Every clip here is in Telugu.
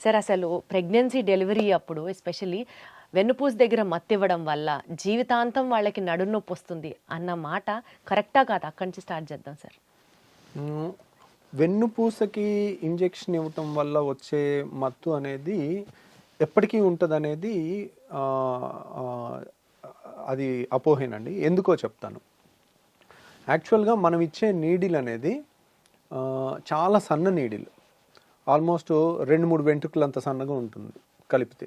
సార్ అసలు ప్రెగ్నెన్సీ డెలివరీ అప్పుడు ఎస్పెషల్లీ వెన్నుపూస దగ్గర మత్తివ్వడం వల్ల జీవితాంతం వాళ్ళకి నడునొప్పి వస్తుంది అన్న మాట కరెక్టా కాదా? అక్కడి నుంచి స్టార్ట్ చేద్దాం సార్. వెన్నుపూసకి ఇంజెక్షన్ ఇవ్వటం వల్ల వచ్చే మత్తు అనేది ఎప్పటికీ ఉంటుంది అనేది అది అపోహేనండి. ఎందుకో చెప్తాను. యాక్చువల్గా మనం ఇచ్చే నీడిల్ అనేది చాలా సన్న నీడిల్, ఆల్మోస్ట్ 2-3 వెంట్రుకలు అంత సన్నగా ఉంటుంది కలిపితే.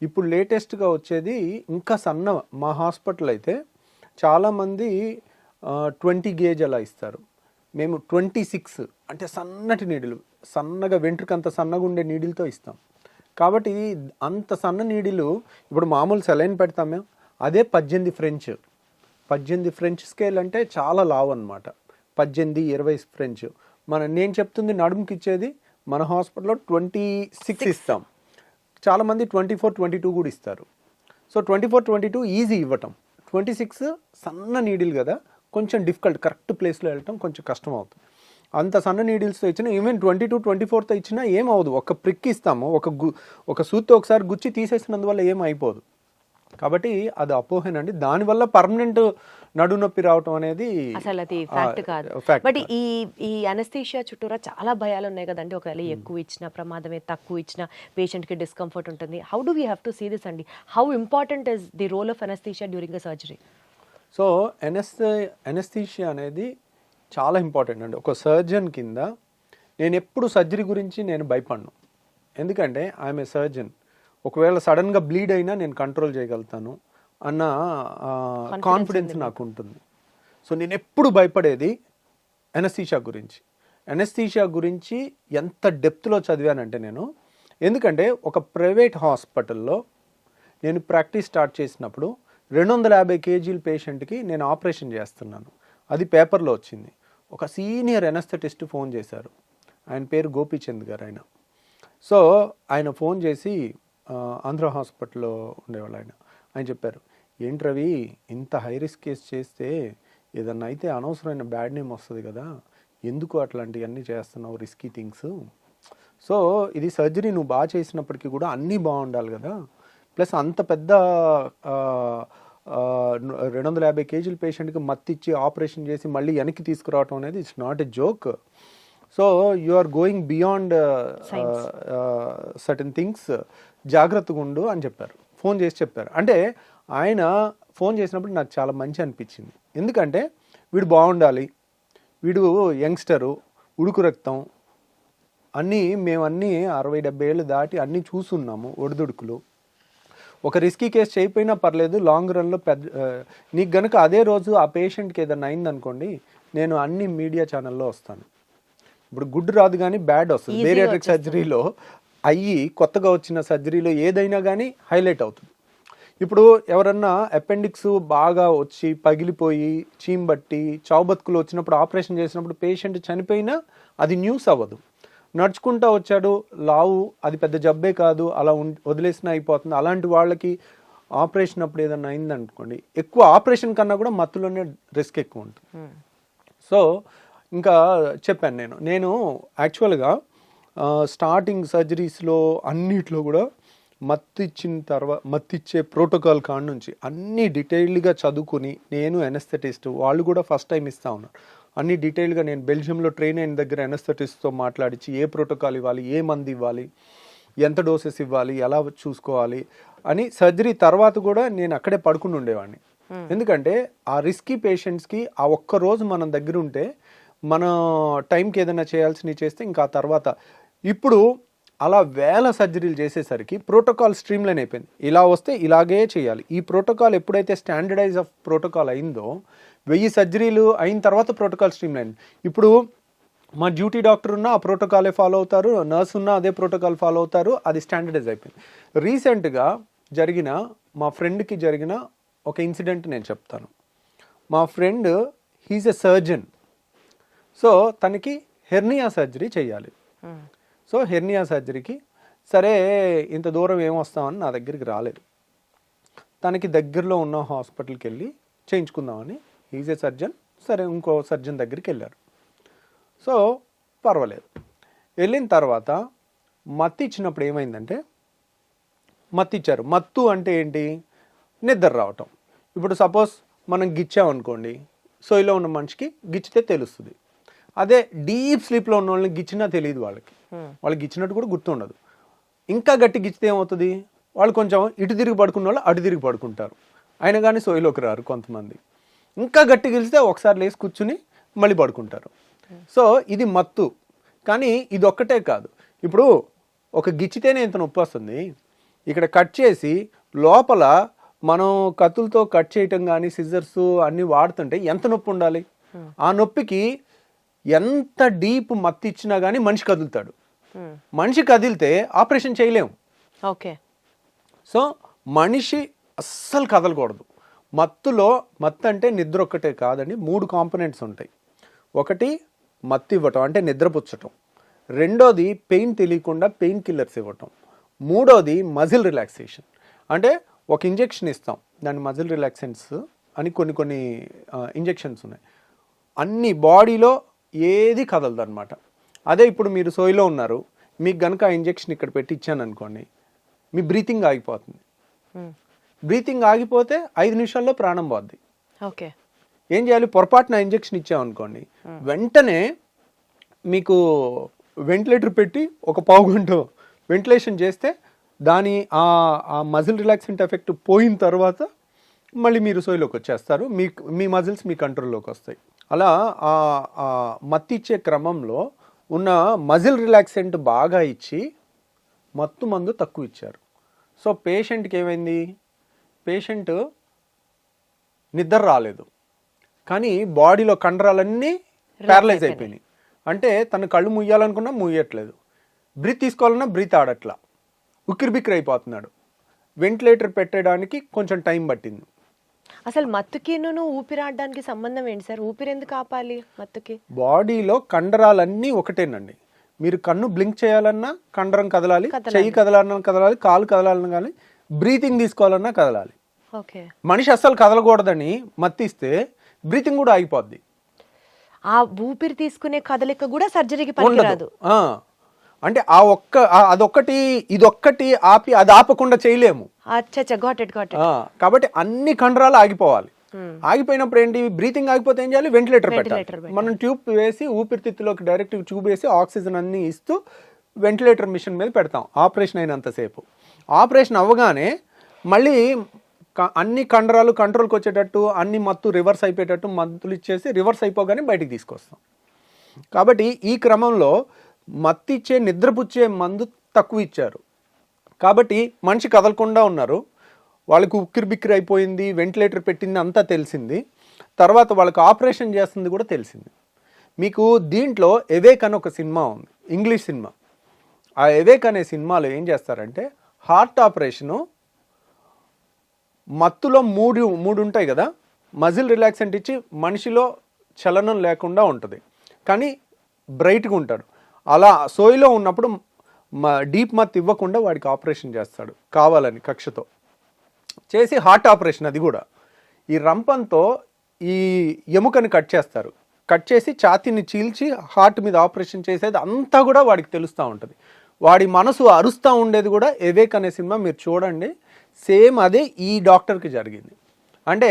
ఇప్పుడు లేటెస్ట్గా వచ్చేది ఇంకా సన్న. మా హాస్పిటల్ అయితే చాలామంది 20 గేజ్ అలా ఇస్తారు. మేము 26 అంటే సన్నటి నీడిలు, సన్నగా వెంట్రుక అంత సన్నగా ఉండే నీడిల్తో ఇస్తాం. కాబట్టి అంత సన్న నీడిలు ఇప్పుడు మామూలు సెలైన్ పెడతాం మేము, అదే 18 ఫ్రెంచ్ స్కేల్ అంటే చాలా లావు అనమాట. 18-20 ఫ్రెంచ్. నేను చెప్తుంది నడుముకి ఇచ్చేది మన హాస్పిటల్లో 26 ఇస్తాం. చాలామంది 24-22 కూడా ఇస్తారు. సో 24-22 ఈజీ ఇవ్వటం, 26 సన్న నీడిల్ కదా, కొంచెం డిఫికల్ట్, కరెక్ట్ ప్లేస్లో వెళ్ళటం కొంచెం కష్టం అవుతుంది. అంత సన్న నీడిల్స్తో ఇచ్చినా, ఈవెన్ 22-24తో ఇచ్చినా ఏమవుదు. ఒక ప్రిక్ ఇస్తాము, ఒక సూత్తో ఒకసారి గుచ్చి తీసేసినందువల్ల ఏం అయిపోదు. కాబట్టి అది అపోహేనండి. దానివల్ల పర్మనెంట్ నడునొప్పి రావటం అనేది అసలు అది ఫ్యాక్ట్ కాదు. బట్ ఈ అనస్థీషియా చుట్టూరా చాలా భయాలు ఉన్నాయి కదండి. ఒకవేళ ఎక్కువ ఇచ్చిన ప్రమాదమే, తక్కువ ఇచ్చిన పేషెంట్కి డిస్కంఫర్ట్ ఉంటుంది. How do we have to see this అండి? How important is the role of anaesthesia during a surgery? So anaesthesia అనేది చాలా ఇంపార్టెంట్ అండి. ఒక సర్జన్ కింద నేను ఎప్పుడు సర్జరీ గురించి నేను భయపడను. ఎందుకంటే ఐఎమ్ ఏ సర్జన్. ఒకవేళ సడన్గా బ్లీడ్ అయినా నేను కంట్రోల్ చేయగలుగుతాను అన్న కాన్ఫిడెన్స్ నాకు ఉంటుంది. సో నేను ఎప్పుడు భయపడేది అనస్థీషియా గురించి. అనస్థీషియా గురించి ఎంత డెప్త్లో చదివానంటే నేను, ఎందుకంటే ఒక ప్రైవేట్ హాస్పిటల్లో నేను ప్రాక్టీస్ స్టార్ట్ చేసినప్పుడు 250 kg పేషెంట్కి నేను ఆపరేషన్ చేస్తున్నాను. అది పేపర్లో వచ్చింది. ఒక సీనియర్ ఎనస్థెటిస్ట్ ఫోన్ చేశారు. ఆయన పేరు గోపీచంద్ గారు. సో ఆయన ఫోన్ చేసి, ఆంధ్ర హాస్పిటల్లో ఉండేవాళ్ళు ఆయన చెప్పారు, ఏంటి రవి, ఇంత హై రిస్క్ కేసు చేస్తే ఏదన్నా అయితే అనవసరమైన బ్యాడ్ నేమ్ వస్తుంది కదా, ఎందుకు అట్లాంటివన్నీ చేస్తున్నావు, రిస్కీ థింగ్స్. సో ఇది సర్జరీ నువ్వు బాగా చేసినప్పటికీ కూడా అన్నీ బాగుండాలి కదా, ప్లస్ అంత పెద్ద 250 kg పేషెంట్కి మత్తిచ్చి ఆపరేషన్ చేసి మళ్ళీ వెనక్కి తీసుకురావటం అనేది it's not a joke. So you are going beyond certain things, జాగ్రత్తగా ఉండు అని చెప్పారు. ఫోన్ చేసి చెప్పారు. అంటే ఆయన ఫోన్ చేసినప్పుడు నాకు చాలా మంచి అనిపించింది. ఎందుకంటే వీడు బాగుండాలి, వీడు యంగ్స్టరు, ఉడుకు రక్తం, మేమన్నీ 60-70 ఏళ్ళు దాటి అన్నీ చూస్తున్నాము, ఒడిదుడుకులు. ఒక రిస్కీ కేసు చేయకపోయినా పర్లేదు, లాంగ్ రన్లో నీకు గనుక అదే రోజు ఆ పేషెంట్కి ఏదైనా అయిందనుకోండి, నేను అన్ని మీడియా ఛానల్లో వస్తాను. ఇప్పుడు గుడ్ రాదు కానీ బ్యాడ్ వస్తుంది. బేరియాట్రిక్ సర్జరీలో కొత్తగా వచ్చిన సర్జరీలో ఏదైనా కానీ హైలైట్ అవుతుంది. ఇప్పుడు ఎవరన్నా అపెండిక్స్ బాగా వచ్చి పగిలిపోయి చీంబట్టి చావుబతుకులు వచ్చినప్పుడు ఆపరేషన్ చేసినప్పుడు పేషెంట్ చనిపోయినా అది న్యూస్ అవ్వదు. నడుచుకుంటూ వచ్చాడు, లావు, అది పెద్ద జబ్బే కాదు, అలా వదిలేసినా అయిపోతుంది. అలాంటి వాళ్ళకి ఆపరేషన్ అప్పుడు ఏదన్నా అయిందనుకోండి, ఎక్కువ ఆపరేషన్ కన్నా కూడా మత్తులోనే రిస్క్ ఎక్కువ ఉంటుంది. సో ఇంకా చెప్పాను నేను యాక్చువల్గా స్టార్టింగ్ సర్జరీస్లో అన్నిట్లో కూడా మత్తిచ్చే ప్రోటోకాల్ కాడ నుంచి అన్నీ డీటెయిల్డ్గా చదువుకుని, నేను ఎనస్థెటిస్ట్, వాళ్ళు కూడా ఫస్ట్ టైం ఇస్తా ఉన్నారు, అన్ని డీటెయిల్గా నేను బెల్జియంలో ట్రైన్ అయిన దగ్గర ఎనస్థెటిస్ట్తో మాట్లాడించి ఏ ప్రోటోకాల్ ఇవ్వాలి, ఏ మందు ఇవ్వాలి, ఎంత డోసెస్ ఇవ్వాలి, ఎలా చూసుకోవాలి అని సర్జరీ తర్వాత కూడా నేను అక్కడే పడుకుని ఉండేవాడిని. ఎందుకంటే ఆ రిస్కీ పేషెంట్స్కి ఆ ఒక్కరోజు మనం దగ్గర ఉంటే మన టైంకి ఏదైనా చేయాల్సినవి చేస్తే ఇంకా ఆ తర్వాత, ఇప్పుడు అలా వేల సర్జరీలు చేసేసరికి ప్రోటోకాల్ స్ట్రీమ్లైన్ అయిపోయింది. ఇలా వస్తే ఇలాగే చేయాలి. ఈ ప్రోటోకాల్ ఎప్పుడైతే స్టాండర్డైజ్ ఆఫ్ ప్రోటోకాల్ అయిందో, 1000 సర్జరీలు అయిన తర్వాత ప్రోటోకాల్ స్ట్రీమ్లైన్. ఇప్పుడు మా డ్యూటీ డాక్టర్ ఉన్నా ఆ ప్రోటోకాలే ఫాలో అవుతారు, నర్స్ ఉన్నా అదే ప్రోటోకాల్ ఫాలో అవుతారు, అది స్టాండర్డైజ్ అయిపోయింది. రీసెంట్గా మా ఫ్రెండ్కి జరిగిన ఒక ఇన్సిడెంట్ నేను చెప్తాను. మా friend he's a surgeon. So తనకి హెర్నియా సర్జరీ చేయాలి. సో హెర్నియా సర్జరీకి సరే ఇంత దూరం ఏమొస్తామని నా దగ్గరికి రాలేదు. తనకి దగ్గరలో ఉన్న హాస్పిటల్కి వెళ్ళి చేయించుకుందామని, ఈజ్ ఏ సర్జన్, సరే ఇంకో సర్జన్ దగ్గరికి వెళ్ళారు. సో పర్వాలేదు. వెళ్ళిన తర్వాత మత్తు ఇచ్చినప్పుడు ఏమైందంటే మత్తు ఇచ్చారు. మత్తు అంటే ఏంటి? నిద్ర రావటం. ఇప్పుడు సపోజ్ మనం గిచ్చామనుకోండి, సోయిలో ఉన్న మనిషికి గిచ్చితే తెలుస్తుంది. అదే డీప్ స్లీప్లో ఉన్న వాళ్ళని గిచ్చినా తెలియదు వాళ్ళకి గిచ్చినట్టు కూడా గుర్తుండదు. ఇంకా గట్టి గిచ్చితే ఏమవుతుంది? వాళ్ళు కొంచెం ఇటు తిరిగి పడుకున్న వాళ్ళు అటు తిరిగి పడుకుంటారు, అయినా కానీ సోయిలోకి రారు కొంతమంది. ఇంకా గట్టి గెలిస్తే ఒకసారి లేచి కూర్చుని మళ్ళీ పడుకుంటారు. సో ఇది మత్తు. కానీ ఇది ఒక్కటే కాదు. ఇప్పుడు ఒక గిచ్చితేనే ఇంత నొప్పి వస్తుంది. ఇక్కడ కట్ చేసి లోపల మనం కత్తులతో కట్ చేయటం కానీ సిజర్స్ అన్నీ వాడుతుంటే ఎంత నొప్పి ఉండాలి? ఆ నొప్పికి ఎంత డీప్ మత్తు ఇచ్చినా కానీ మనిషి కదులుతాడు. మనిషి కదిలితే ఆపరేషన్ చేయలేము. ఓకే. సో మనిషి అస్సలు కదలకూడదు. మత్తు అంటే నిద్ర ఒక్కటే కాదండి, 3 కాంపోనెంట్స్ ఉంటాయి. ఒకటి మత్తు ఇవ్వటం అంటే నిద్రపుచ్చటం, రెండోది పెయిన్ తెలియకుండా పెయిన్ కిల్లర్స్ ఇవ్వటం, మూడోది మజిల్ రిలాక్సేషన్. అంటే ఒక ఇంజెక్షన్ ఇస్తాం, దాన్ని మజిల్ రిలాక్సెంట్స్ అని కొన్ని ఇంజెక్షన్స్ ఉన్నాయి. అన్ని బాడీలో ఏది కదలదు అనమాట. అదే ఇప్పుడు మీరు సోయిలో ఉన్నారు, మీకు కనుక ఆ ఇంజెక్షన్ ఇక్కడ పెట్టి ఇచ్చాను అనుకోండి, మీ బ్రీతింగ్ ఆగిపోతుంది. బ్రీతింగ్ ఆగిపోతే 5 నిమిషాల్లో ప్రాణం పోద్ది. ఓకే. ఏం చేయాలి? పొరపాటున ఇంజెక్షన్ ఇచ్చామనుకోండి, వెంటనే మీకు వెంటిలేటర్ పెట్టి ఒక పావు గంట వెంటిలేషన్ చేస్తే దాని ఆ మజిల్ రిలాక్సెంట్ ఎఫెక్ట్ పోయిన తర్వాత మళ్ళీ మీరు సోయిలోకి వచ్చేస్తారు. మీ మజిల్స్ మీ కంట్రోల్లోకి వస్తాయి. అలా మత్తు ఇచ్చే క్రమంలో ఉన్న మజిల్ రిలాక్సెంట్ బాగా ఇచ్చి మత్తు మందు తక్కువ ఇచ్చారు. సో పేషెంట్కి ఏమైంది? పేషెంట్ నిద్ర రాలేదు, కానీ బాడీలో కండరాలన్నీ ప్యారలైజ్ అయిపోయినాయి. అంటే తను కళ్ళు ముయ్యాలనుకున్నా ముయ్యట్లేదు, బ్రీత్ తీసుకోవాలన్నా బ్రీత్ ఆడట్లా, ఉక్కిరిబిక్కిరి అయిపోతున్నాడు. వెంటిలేటర్ పెట్టడానికి కొంచెం టైం పట్టింది. అసలు మత్తుకి ఊపిరాడడానికి సంబంధం ఏంటి సార్? ఊపిరి ఎందుకు ఆపాలి మత్తుకి? బాడీలో కండరాలన్నీ ఒకటేనండి. మీరు కన్ను బ్లింక్ చేయాలన్నా కండరం కదలాలి, చెయ్యి కదలాలన్నా కదలాలి, కాలు కదలాలన్నా కానీ, బ్రీతింగ్ తీసుకోవాలన్నా కదలాలి. ఓకే. మనిషి అస్సలు కదలకూడదని మత్తిస్తే బ్రీతింగ్ కూడా ఆగిపోద్ది. ఆ ఊపిరి తీసుకునే కదలిక కూడా సర్జరీకి పనికిరాదు. అంటే అదొక్కటి ఇదొక్కటి ఆపి అది ఆపకుండా చేయలేము. కాబట్టి అన్ని కండరాలు ఆగిపోవాలి. ఆగిపోయినప్పుడు ఏంటి? బ్రీతింగ్ ఆగిపోతే ఏం చేయాలి? వెంటిలేటర్ పెట్టాలి. మనం ట్యూబ్ వేసి ఊపిరితిత్తులోకి డైరెక్ట్ ట్యూబ్ వేసి ఆక్సిజన్ అన్ని ఇస్తూ వెంటిలేటర్ మిషన్ మీద పెడతాం ఆపరేషన్ అయినంతసేపు. ఆపరేషన్ అవ్వగానే మళ్ళీ అన్ని కండరాలు కంట్రోల్కి వచ్చేటట్టు, అన్ని మత్తు రివర్స్ అయిపోయేటట్టు మందులు ఇచ్చేసి రివర్స్ అయిపోగానే బయటికి తీసుకొస్తాం. కాబట్టి ఈ క్రమంలో మత్తు ఇచ్చే నిద్రపుచ్చే మందు తక్కువ ఇచ్చారు. కాబట్టి మనిషి కదలకుండా ఉన్నారు, వాళ్ళకి ఉక్కిరిబిక్కిరి అయిపోయింది, వెంటిలేటర్ పెట్టింది అంతా తెలిసింది. తర్వాత వాళ్ళకి ఆపరేషన్ చేస్తుంది కూడా తెలిసింది. మీకు దీంట్లో ఎవేక్ అని ఒక సినిమా ఉంది, ఇంగ్లీష్ సినిమా. ఆ ఎవేక్ అనే సినిమాలో ఏం చేస్తారంటే, హార్ట్ ఆపరేషను మత్తులో మూడు ఉంటాయి కదా, మజిల్ రిలాక్సెంట్ ఇచ్చి మనిషిలో చలనం లేకుండా ఉంటుంది, కానీ బ్రైట్గా ఉంటాడు. అలా సోయిలో ఉన్నప్పుడు డీప్ మత్తు ఇవ్వకుండా వాడికి ఆపరేషన్ చేస్తాడు కావాలని, కక్షతో చేసి. హార్ట్ ఆపరేషన్ అది కూడా. ఈ రంపంతో ఈ ఎముకని కట్ చేస్తారు, కట్ చేసి ఛాతీని చీల్చి హార్ట్ మీద ఆపరేషన్ చేసేది అంతా కూడా వాడికి తెలుస్తూ ఉంటుంది. వాడి మనసు అరుస్తూ ఉండేది కూడా ఎవేక్ అనే సినిమా మీరు చూడండి. సేమ్ అదే ఈ డాక్టర్కి జరిగింది. అంటే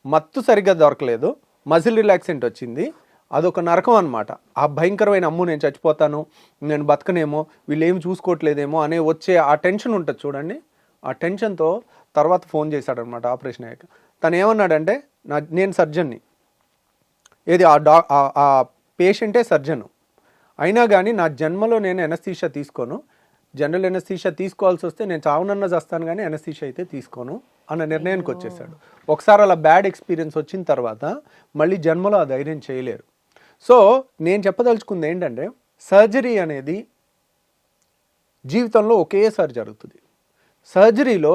మత్తు సరిగ్గా దొరకలేదు, మజిల్ రిలాక్సెంట్ వచ్చింది, అదొక నరకం అనమాట. ఆ భయంకరమైన అమ్ము నేను చచ్చిపోతాను, నేను బతకనేమో, వీళ్ళు ఏమి చూసుకోవట్లేదేమో అనే వచ్చే ఆ టెన్షన్ ఉంటుంది చూడండి. ఆ టెన్షన్తో తర్వాత ఫోన్ చేశాడనమాట ఆపరేషన్ అయ్యాక. తను ఏమన్నాడంటే, నేను సర్జన్ని, ఏది ఆ పేషెంటే సర్జను, అయినా కానీ నా జన్మలో నేను ఎనస్థీషియా తీసుకోను, జనరల్ ఎనస్థీషియా తీసుకోవాల్సి వస్తే నేను చావునన్నా చేస్తాను కానీ ఎనస్థీషియా అయితే తీసుకోను అన్న నిర్ణయానికి వచ్చేసాడు. ఒకసారి అలా బ్యాడ్ ఎక్స్పీరియన్స్ వచ్చిన తర్వాత మళ్ళీ జన్మలో ఆ ధైర్యం చేయలేరు. సో నేను చెప్పదలుచుకుంది ఏంటంటే, సర్జరీ అనేది జీవితంలో ఒకేసారి జరుగుతుంది. సర్జరీలో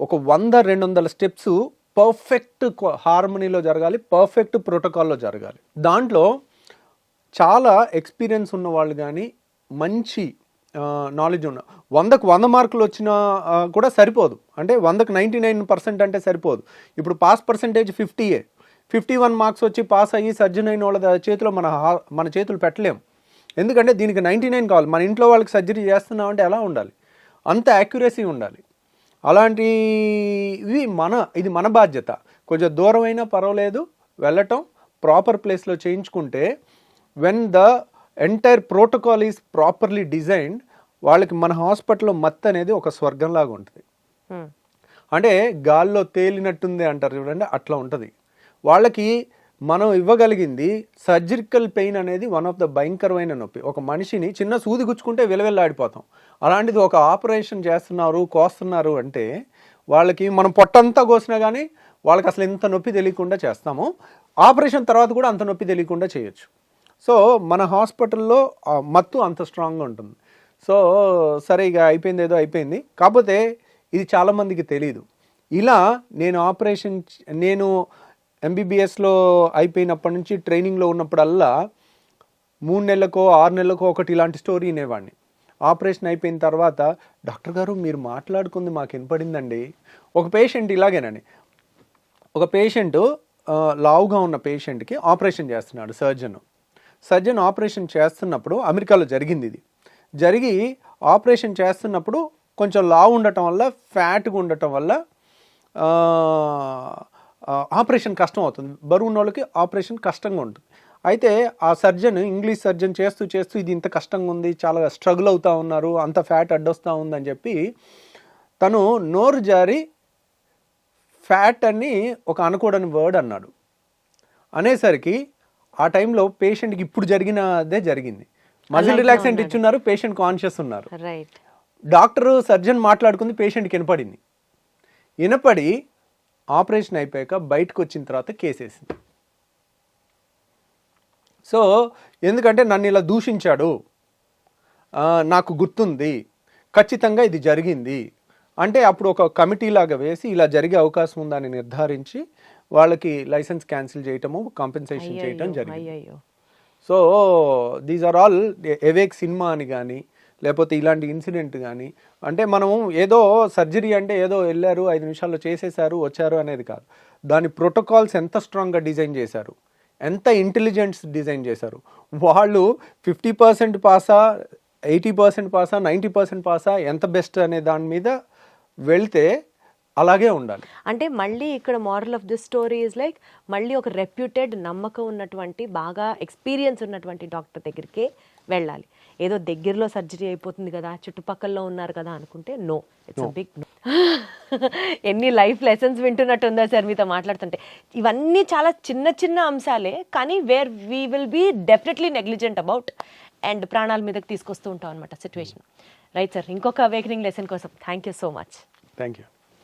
ఒక 100-200 స్టెప్స్ పర్ఫెక్ట్ హార్మనీలో జరగాలి, పర్ఫెక్ట్ ప్రోటోకాల్లో జరగాలి. దాంట్లో చాలా ఎక్స్పీరియన్స్ ఉన్న వాళ్ళు కానీ, మంచి నాలెడ్జ్ ఉన్న, 100కు 100 మార్కులు వచ్చినా కూడా సరిపోదు. అంటే 100కు 99% అంటే సరిపోదు. ఇప్పుడు పాస్ పర్సెంటేజ్ 50, 51 మార్క్స్ వచ్చి పాస్ అయ్యి సర్జన్ అయిన వాళ్ళ చేతిలో మన చేతులు పెట్టలేము. ఎందుకంటే దీనికి 99 కావాలి. మన ఇంట్లో వాళ్ళకి సర్జరీ చేస్తున్నాం అంటే ఎలా ఉండాలి, అంత యాక్యురసీ ఉండాలి. అలాంటివి ఇది మన బాధ్యత. కొంచెం దూరం అయినా పర్వాలేదు, వెళ్ళటం ప్రాపర్ ప్లేస్లో చేయించుకుంటే when the entire protocol is properly designed, వాళ్ళకి మన హాస్పిటల్లో మత్తు అనేది ఒక స్వర్గంలాగా ఉంటుంది. అంటే గాల్లో తేలినట్టుంది అంటారు చూడండి, అట్లా ఉంటుంది. వాళ్ళకి మనం ఇవ్వగలిగింది సర్జికల్ పెయిన్ అనేది వన్ ఆఫ్ ద భయంకరమైన నొప్పి. ఒక మనిషిని చిన్న సూది గుచ్చుకుంటే విలవిల్లాడిపోతాం. అలాంటిది ఒక ఆపరేషన్ చేస్తున్నారు, కోస్తున్నారు అంటే వాళ్ళకి మనం పొట్టంతా కోసినా కానీ వాళ్ళకి అసలు ఎంత నొప్పి తెలియకుండా చేస్తాము. ఆపరేషన్ తర్వాత కూడా అంత నొప్పి తెలియకుండా చేయొచ్చు. సో మన హాస్పిటల్లో మత్తు అంత స్ట్రాంగ్గా ఉంటుంది. సో సరే ఇక అయిపోయింది, ఏదో అయిపోయింది. కాకపోతే ఇది చాలామందికి తెలియదు. ఇలా నేను ఎంబీబీఎస్లో అయిపోయినప్పటి నుంచి ట్రైనింగ్లో ఉన్నప్పుడల్లా 3 నెలలకో 6 నెలలకో ఒకటి ఇలాంటి స్టోరీ వినేవాడిని. ఆపరేషన్ అయిపోయిన తర్వాత, డాక్టర్ గారు మీరు మాట్లాడుకుంది మాకు వినపడిందండి. ఒక పేషెంట్ ఇలాగేనండి, ఒక పేషెంట్ లావుగా ఉన్న పేషెంట్కి ఆపరేషన్ చేస్తున్నాడు సర్జన్ ఆపరేషన్ చేస్తున్నప్పుడు, అమెరికాలో జరిగింది ఇది, జరిగి ఆపరేషన్ చేస్తున్నప్పుడు కొంచెం లావు ఉండటం వల్ల, ఫ్యాట్గా ఉండటం వల్ల ఆపరేషన్ కష్టం అవుతుంది. బరువు ఉన్న వాళ్ళకి ఆపరేషన్ కష్టంగా ఉంటుంది. అయితే ఆ సర్జన్, ఇంగ్లీష్ సర్జన్ చేస్తూ ఇది ఇంత కష్టంగా ఉంది, చాలా స్ట్రగుల్ అవుతూ ఉన్నారు, అంత ఫ్యాట్ అడ్డొస్తూ ఉందని చెప్పి తను నోరు జారి ఫ్యాట్ అని ఒక అనకూడని వర్డ్ అన్నాడు. అనేసరికి ఆ టైంలో పేషెంట్కి ఇప్పుడు జరిగినదే జరిగింది. మజిల్ రిలాక్సెంట్ ఇచ్చున్నారు, పేషెంట్ కాన్షియస్ ఉన్నారు. డాక్టరు సర్జన్ మాట్లాడుకుంది పేషెంట్కి వినపడింది. వినపడి ఆపరేషన్ అయిపోయాక బయటకు వచ్చిన తర్వాత కేసేసింది. సో ఎందుకంటే నన్ను ఇలా దూషించాడు, నాకు గుర్తుంది, ఖచ్చితంగా ఇది జరిగింది అంటే అప్పుడు ఒక కమిటీ లాగా వేసి ఇలా జరిగే అవకాశం ఉందని నిర్ధారించి వాళ్ళకి లైసెన్స్ క్యాన్సిల్ చేయటము, కాంపెన్సేషన్ చేయటం జరిగింది. So these are all awake సినిమా అని కానీ, లేకపోతే ఇలాంటి ఇన్సిడెంట్ కానీ, అంటే మనం ఏదో సర్జరీ అంటే ఏదో వెళ్ళారు 5 నిమిషాల్లో చేసేసారు వచ్చారు అనేది కాదు. దాని ప్రోటోకాల్స్ ఎంత స్ట్రాంగ్గా డిజైన్ చేశారు, ఎంత ఇంటెలిజెన్స్ డిజైన్ చేశారు. వాళ్ళు 50% పాసా, 80% పాసా, 90% పాసా, ఎంత బెస్ట్ అనే దాని మీద వెళ్తే అలాగే ఉండాలి. అంటే మళ్ళీ ఇక్కడ moral of this story is like, మళ్ళీ ఒక రెప్యూటెడ్, నమ్మకం ఉన్నటువంటి, బాగా ఎక్స్పీరియన్స్ ఉన్నటువంటి డాక్టర్ దగ్గరికే వెళ్ళాలి. ఏదో దగ్గరలో సర్జరీ అయిపోతుంది కదా, చుట్టుపక్కల ఉన్నారు కదా అనుకుంటే no, it's a big no. ఎన్ని లైఫ్ లెసన్స్ వింటున్నట్టుందా సార్ మీతో మాట్లాడుతుంటే. ఇవన్నీ చాలా చిన్న చిన్న అంశాలే, కానీ where we will be definitely negligent about and ప్రాణాల మీదకి తీసుకొస్తూ ఉంటాం అనమాట సిచ్యువేషన్. రైట్ సార్, ఇంకొక అవేకనింగ్ లెసన్ కోసం thank you so much. Thank you.